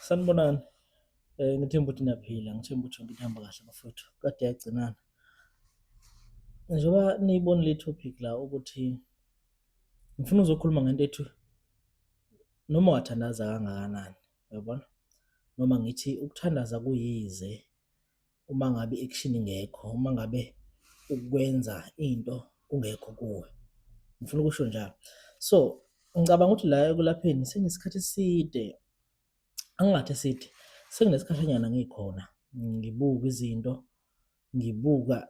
Sanibonani. Ngithemba ukuthi niyaphila, ngithemba ukuthi yonke into ihamba kahle bafowethu. Kade yagcinana. Njengoba niyibonile i-topic la ukuthi ngifuna uzokhuluma ngento ethi noma wathandaza kangakanani, uyabona? Noma ngithi ukuthandaza kuyize uma ngabe i-action ingekho, uma ngabe ukwenza into kungekho kuwe. Ngifuna ukusho njalo. So, ngicabanga ukuthi la ekulapheni sengisikhathi eside, angingathi eside, senginesikhashanyana ngikhona, ngibuka izinto, ngibuka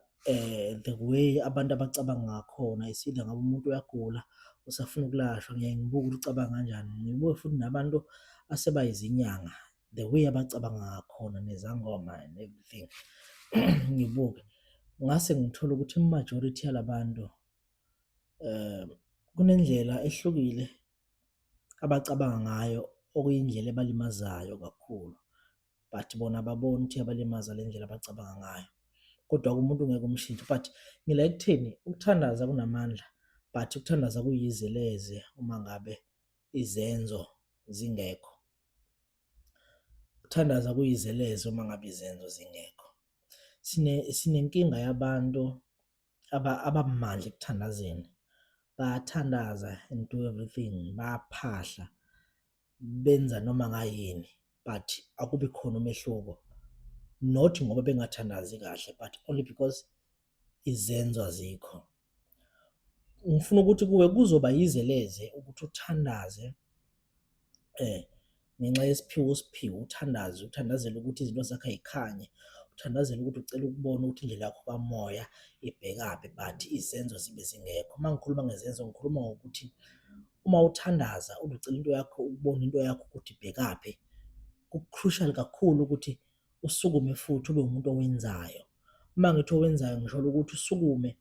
the way abantu abacabanga ngakhona, isida ngabe umuntu uyagula usafuna ukulashwa, ngiyaye ngibuke ukuthi ucabanga kanjani, ngibuke futhi nabantu asebayizinyanga, the way abacabanga ngakhona, nezangoma and everything. Ngibuke, ngase ngithole ukuthi i-majority yalabantu kunendlela ehlukile abacabanga ngayo, okuyindlela ebalimazayo kakhulu, but bona ababoni ukuthi yabalimaza le ndlela abacabanga ngayo. Kodwa umuntu ngeke umshintshe, but ngila ekutheni ukuthandaza kunamandla, but ukuthandaza kuyizeleze uma ngabe izenzo zingekho. Ukuthandaza kuyizeleze uma ngabe izenzo zingekho. Sinenkinga yabantu abamandla ekuthandazeni, bayathandaza and do everything, bayaphahla, benza noma ngayini, but akubi khona umehluko. Not ngoba bengathandazi kahle, but only because izenzo azikho. Ngifuna ukuthi kuwe kuzoba yizeleze ukuthi uthandaze ngenxa yesiphiwo osiphiwe, uthandaze, uthandazele ukuthi izinto zakho ay'khanye, uthandazele ukuthi ucela ukubona ukuthi indlela yakho kamoya ibhekaphi, but izenzo zibe zingekho. Uma ngikhuluma ngezenzo, ngikhuluma ngokuthi uma uthandaza ucela into yakho, ukubona into yakho ukuthi ibhekaphi, ku-crucial kakhulu ukuthi usukume futhi ube umuntu owenzayo. Uma ngithi owenzayo ngisholo ukuthi usukume,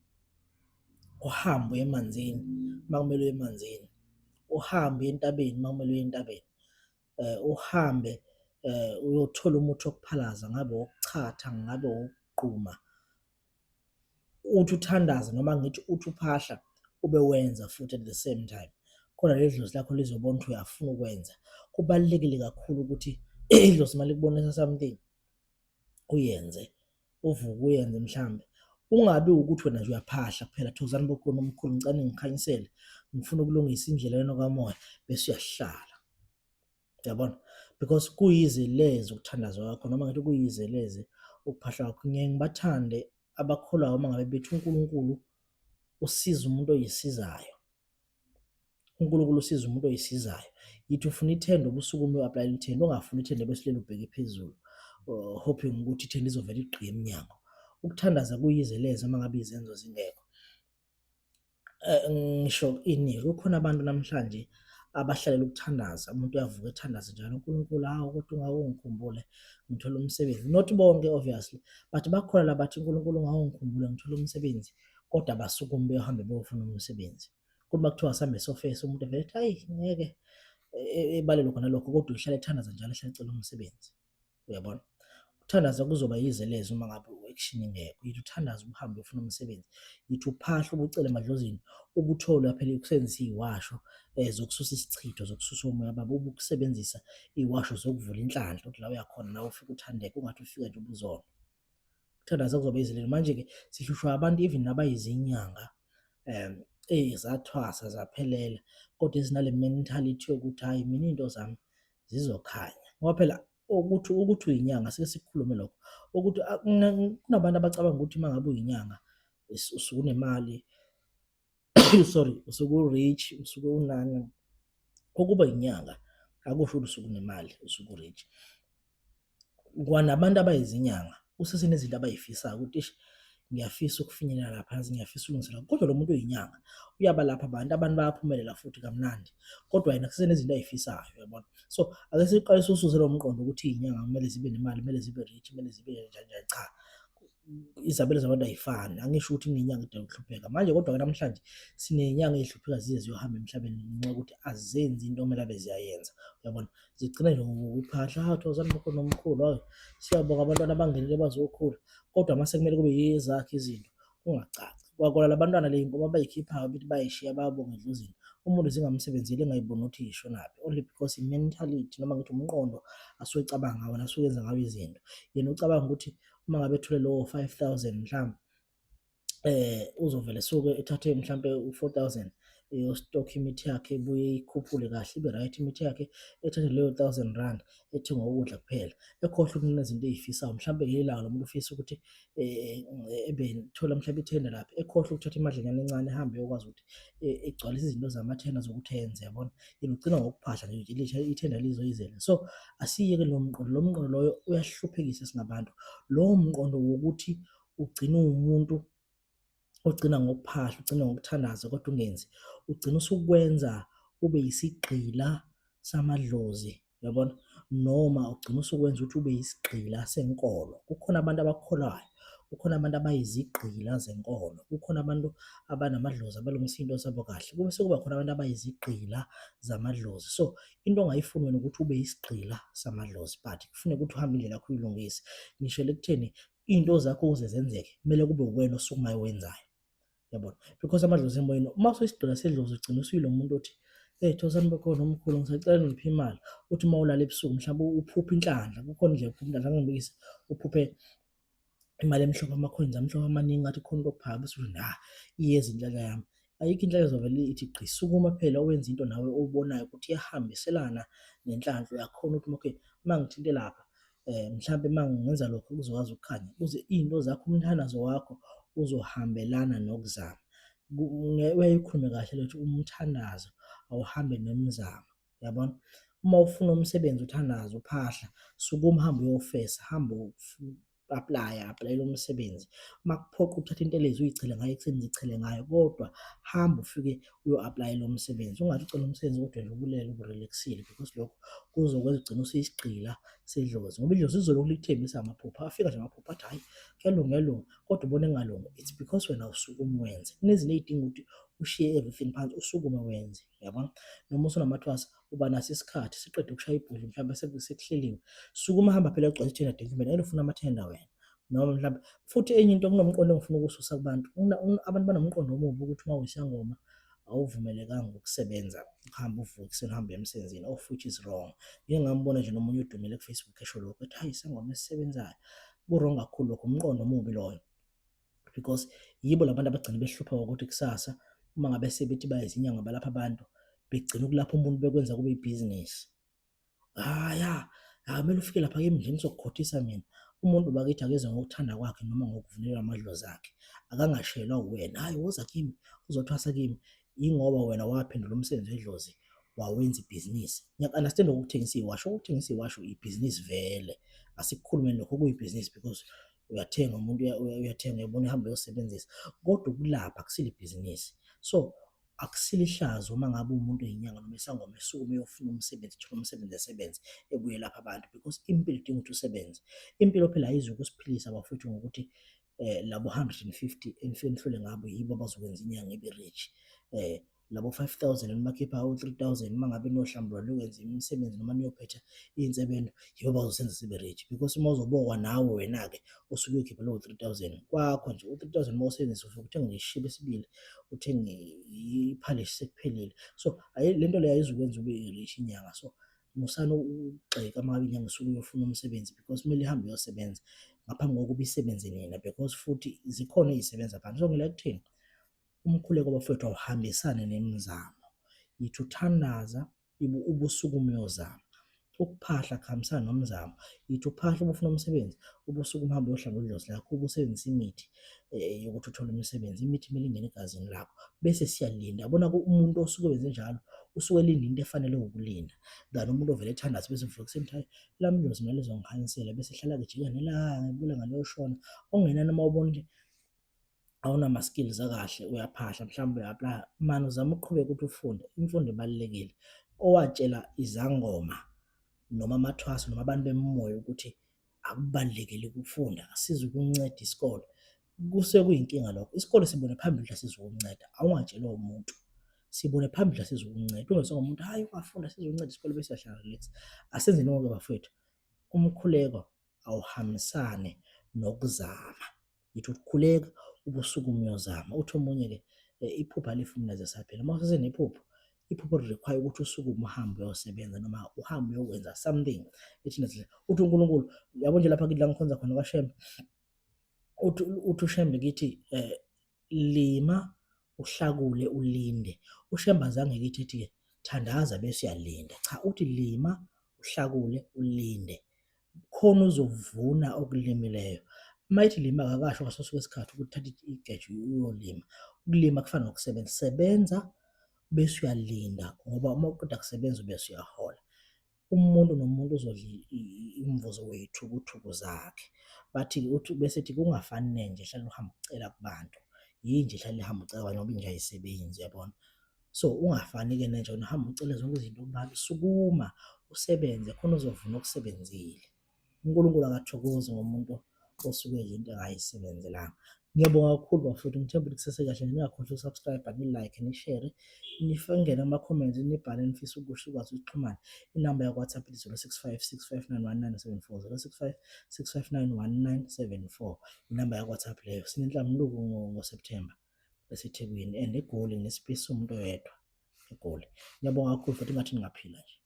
uhambe uye emanzini uma kumele uye emanzini, uhambe uye entabeni uma kumele uye entabeni, uhambe uyothola umuthi wokuphalaza, ngabe owokuchatha, ngabe owokugquma, uthi uthandaza noma ngithi uthi uphahla ube wenza futhi at the same time. Khona leli dlozi lakho lizobona ukuthi uyafuna ukwenza. Kubalulekile kakhulu ukuthi idlozi uma likubonisa something uyenze, uvuke uyenze mhlambe. Ungabi ukuthi wena nje uyaphahla kuphela, Thozani bokhona omkhulu ngicane ngikhanyisele, ngifuna ukulungisa indlela yenu kamoya bese uyahlala. Uyabona? Because kuyizeleze ukuthandaza kwakho noma ngathi kuyizeleze ukuphahla kwakho. Ngiye ngibathande abakholwayo uma ngabe bethi uNkulunkulu usiza umuntu oyisizayo. uNkulunkulu usiza umuntu oyisizayo. Yithi ufuna ithende ubusukume u-apply ithende, ungafuni ithende bese uhleli ubheke phezulu, hoping ukuthi ithende izovela igqiye emnyango. Ukuthandaza kuyizeleze uma ngabe izenzo zingekho. Ngisho ini, kukhona abantu namhlanje abahlalela ukuthandaza, umuntu uyavuka ethandaza njalo, uNkulunkulu hawu kodwa ungakungikhumbule ngithola umsebenzi. Not bonke obviously, but bakhona labathi uNkulunkulu ungakungikhumbule ngithola umsebenzi, kodwa basukume beyohambe beyofuna umsebenzi. Kuthi makuthiwa asambe sofesa, umuntu evele ethi hayi ngeke ebale lokho nalokho, kodwa uhlala ethandaza njalo, ehlala ecela umsebenzi. Uyabona? Ukuthandaza kuzoba yizeleze uma ngabe u-action ingekho. Yithi uthandaza uhambe ufuna umsebenzi, yithi uphahla ubucele emadlozini, ubuthole phela ukusebenzisa iy'washo zokususa isichitho, zokususa umoya babo, ukusebenzisa iy'washo zokuvula inhlanhla ukuthi la uyakhona nawe ufike uthandeke, ungathi ufika nje ubuzona. Ukuthandaza kuzoba yizeleze. Manje-ke sihlushwa abantu even nabayizinyanga zathwasa zaphelela, kodwa ezinale mentality yokuthi hhayi mina iy'nto zami zizokhanya, ngoba phela ukuthi uyinyanga, sike sikukhulume lokho ukuthi kunabantu abacabanga ukuthi uma ngabe uyinyanga usuke unemali sorry, usuke u-rich, usuke unani. Ukuba inyanga akusho ukuthi usuke unemali, usuke u-rich. Kwanabantu abayizinyanga usesenezinto abay'fisayo ukuthi eish, ngiyafisa ukufinyelela laphansi, ngiyafisa ukulungiselela, kodwa lo muntu oyinyanga uyaba lapha, abantu bayaphumelela futhi kamnandi, kodwa yena kusenezinto ay'fisayo, uyabona? So ake siqale siwususe lo mqondo ukuthi iy'nyanga kumele zibe nemali, kumele zibe rich, kumele zibe njani njani, cha, izabelo zabantu ay'fani. Angisho ukuthi kunenyanga edala ukuhlupheka manje, kodwa-ke namhlanje siney'nyanga ey'hlupheka zize ziyohamba emhlabeni ngenxa yokuthi azenzi into okumele abe ziyayenza, uyabona? Zigcina nje ngokuphahla, hawu Thozani bokhona omkhulu, hawu siyabonga abantwana abangenile bazokhula, kodwa mase kumele kube ezakhe izinto kungacaci. Kwakona la bantwana le y'nkomo abay'khiphayo bethi bayay'shiya bayabonga edlozini, umuntu zingamsebenzeli engayiboni ukuthi yishonaphi, only because i-mentality noma ngithi umqondo asuke ecabanga ngawo nasuke enza ngawo izinto. Yena ucabanga ukuthi uma ngabe ethole lowo 5,000 mhlambe uzovele suke ethathe mhlampe u-4,000 eyostokha imithi yakhe, ebuye eyikhuphule kahle ibe right imithi yakhe, ethathe leyo 1,000 rand ethenge ukudla kuphela, ekhohlwe kunezinto ey'fisayo. Mhlampe ngelinye ilanga lo muntu ufisa ukuthi ebethola mhlampe ithenda lapha, ekhohlwe ukuthatha imadlanyana encane ehambe eyokwazi ukuthi egcwalise izinto zamathenda zokuthi enze, yabona? Yena ugcina ngokuphahla nje ithenda lizoyizela. So asiyeke lo mqondo, lo mqondo loyo uyasihluphekisa singabantu. Lowo mqondo wokuthi ugcine uwumuntu ogcina ngokuphahla, ugcine ngokuthandaza kodwa ungenzi, ugcina usukwenza ube yisigqila samadlozi, yabona? Noma ugcina usukwenza ukuthi ube yisigqila senkolo. Kukhona abantu abakukholwayo, kukhona abantu abayizigqila zenkolo, kukhona abantu abanamadlozi abalungisa iy'nto zabo kahle, kube sekuba khona abantu abayizigqila zamadlozi. So into ongayifuni wena ukuthi ube yisigqila samadlozi, but kufuneka ukuthi uhambe indlela yakho uyilungise. Ngishelo ekutheni iy'nto zakho ukuze zenzeke kumele kube uwena osukumayo owenzayo, yabona? Because amadlozi emoyeni, uma usuyisigqila sedlozi ugcina usuyilo muntu othi, Thokozani bakhona omkhulu, ngisacela ningiphe imali. Uthi uma ulala ebusuku mhlawumbe uphuphe inhlanhla, kukhona nje uphuphe inhlanhla, angangibekisa uphuphe imali emhlophe, ama-coins amhlophe amaningi, ngathi kukhona into okuphaka bese uthi iyeza inhlanhla yami. Ayikho inhlanhla ezovele ithi gqi, sukuma phela wenze into nawe oyibonayo ukuthi iyahambiselana nenhlanhla. Uyakhona ukuthi okay, uma ngithinte lapha mhlampe uma ngenza lokhu kuzokwazi ukukhanya, ukuze iy'nto zakho, umthandazo wakho uzohambelana nokuzama. Uyayikhulume kahle le ukuthi umthandazo awuhambe nomzamo, yabona? Uma ufuna umsebenzi uthandaza, uphahla, sukuma uhambe uyofesa, hambe apply-ela umsebenzi. Uma kuphoqa ukuthatha intelezi uy'chele ngayo ekuseni, zichele ngayo, kodwa hamba ufike uyo-apply-ela umsebenzi. Ungathi ucela umsebenzi kodwa nje ubulele ubu-relax-ile, because lokho kuzokwenza ugcine usuyisigqila sedlozi, ngoba idlozi lizolokhu likuthembisa amaphupho, afika nje amaphupho athi hhayi kuyalunga, kuyalunga, kodwa ubone kungalungi. It's because wena awusukume wenze. Kunezinto ey'dinga ukuthi ushiye everything phansi usukume wenze, yabona? Noma usunamathwasa, uba naso isikhathi, siqede ukushaya ibhodle mhlawumbe sekuhleliwe, sukuma hamba phela uyogcwalisa i-tender document, angeke ufune amathenda wena. Noma mhlawumbe futhi enye into, kunomqondo engifuna ukuwususa kubantu, abantu banomqondo omubi ukuthi uma uyisangoma awuvumelekanga ukusebenza, uhambe uvuke ekuseni uhambe uye emsebenzini, of which is wrong. Ngike ngambona nje nomunye udumile ku-Facebook esho lokho, ethi hhayi isangoma esisebenzayo. Ku-wrong kakhulu lokho, umqondo omubi loyo, because yibo labantu abagcina behlupheka ukuthi kusasa uma ngabe sebethi bayizinyanga balapha abantu, begcina ukulapha umuntu bekwenza kube ibhizinisi. Kumele ufike lapha kimi nje ngizokukhothisa mina. Umuntu bakithi akezwe ngokuthanda kwakhe noma ngokuvulela amadlozi akhe, akangashelwa uwena, hhayi woza kimi uzothwasa kimi, yingoba wena waphendula umsebenzi wedlozi wawenza ibhizinisi. Ngiyaku-understand-a ukuthengisa iwashi, ukuthengisa iwashi ibhizinisi vele, asikukhulumeni lokho, kuyibhizinisi because uyathenga, umuntu uyathenga, uyabona, uhambe uyosebenzisa, kodwa ukulapha akusilo ibhizinisi. So akusilo ihlazo uma ngabe umuntu oyinyanga noma isangoma esukume uyofuna umsebenzi, ethola umsebenzi esebenze, ebuye lapha abantu, because impilo idinga ukuthi usebenze. Impilo phela ayizi ukusiphilisa bafowethu ngokuthi labo 150 enifike nihlole ngabo yibo abazokwenza inyanga ibe rich, labo 5,000 enibakhipha u-3,000 uma ngabe niyohlambulula niyokwenza imisebenzi noma niyophetha iy'nsebenzo, yibo abazosenza sibe rich. Because uma uzobokwa nawe wena-ke osuke uyokhipha lowo 3,000 kwakho nje, u-3,000 uma usebenzisa ufike uthenge nje isishebo esibili, uthenge iphalishi sekuphelile. So le nto leyo ayizukwenza ube rich inyanga. So musani ukugxeka uma ngabe inyanga isuke uyofuna umsebenzi, because kumele ihambe iyosebenza ngaphambi kokuba isebenze nina, because futhi zikhona ey'sebenza phansi. So ngila kutheni umkhuleko bafowethu awuhambisane nemizamo. Yithi uthandaza ubusukume uyozama, ukuphahla akuhambisani nomzamo. Yithi uphahla ubufuna umsebenzi, ubusukume uhambe uyohlamba idlozi lakho, ubusebenzisa imithi yokuthi uthole umsebenzi. Imithi kumele ingene egazini lakho bese siyalinda. Yabona umuntu osuke wenze njalo usuke elinda into efanele ukulinda, than umuntu ovele ethandaza bese kuvuka ekuseni ethi hhayi lami idlozi mina lizongikhanyisela, bese ehlala-ke ejika nelanga ibulanga liyoshona. Okungenani uma ubona ukuthi awunama-skills akahle, uyaphahla mhlawumbe uya-apply-a, mani uzama ukuqhubeka ukuthi ufunde, imfundo ibalulekile. Owatshela izangoma noma amathwaso noma abantu bemoya ukuthi akubalulekile ukufunda, asizi ukunceda isikole, kusuke kuyinkinga lokho. Isikole sibone phambili asizukunceda, awungatshelwa umuntu, sibone phambili asizukunceda. Ungezwa ngomuntu hhayi ungafunda sizokunceda isikole bese uyahlala relax. Asenzeni konke bafowethu, umkhuleko awuhambisane nokuzama. Yithi ukukhuleka ubusukume uyozama. Uthi omunye-ke iphupho alifi mnazwe saphela, uma usesenephupho iphupho require ukuthi usukume uhambe uyosebenza noma uhambe uyokwenza something ethi uthi uNkulunkulu yabo nje lapha kithi la ngikhonza khona kwaShembe uthi uShembe kithi lima uhlakule ulinde. uShembe azange kithi ethi thandaza bese uyalinda, cha uthi lima uhlakule ulinde khona uzovuna okulimileyo. Mayithi lima akakasho ngaso sonke isikhathi ukuthi thatha igeja uyolima. Ukulima kufana nokusebenza, sebenza bese uyalinda ngoba uma uqeda kusebenza bese uyahola. Umuntu nomuntu uzodla imivuzo wey'thukuthuku zakhe. Bathi uthi bese ethi kungafani nje hlale uhambe ucela kubantu, yinje hlale uhambe ucela kubantu ngoba inje ayisebenzi uyabona. So ungafani-ke nenje wena uhambe ucele zonke izinto kubantu, sukuma usebenze khona uzovuna okusebenzile. uNkulunkulu akathokozi ngomuntu osuke edla into engayisebenzelanga. Ngiyabonga kakhulu bafowethu, ngithemba ukuthi kusesekahle. Ningakhohlwa uku-subscribe-a, ni-like, ni-share, nifengele ama-comments, nibhale nifisa ukusho ukwazi ukuxhumana. Inamba yakwa-WhatsApp ithi 065 659 1974 065 659 1974 inamba yakwa-WhatsApp leyo. Sinenhlambulo ngoSepthemba eseThekwini and eGoli nesipace somuntu oyedwa eGoli. Ngiyabonga kakhulu futhi engathi ningaphila nje.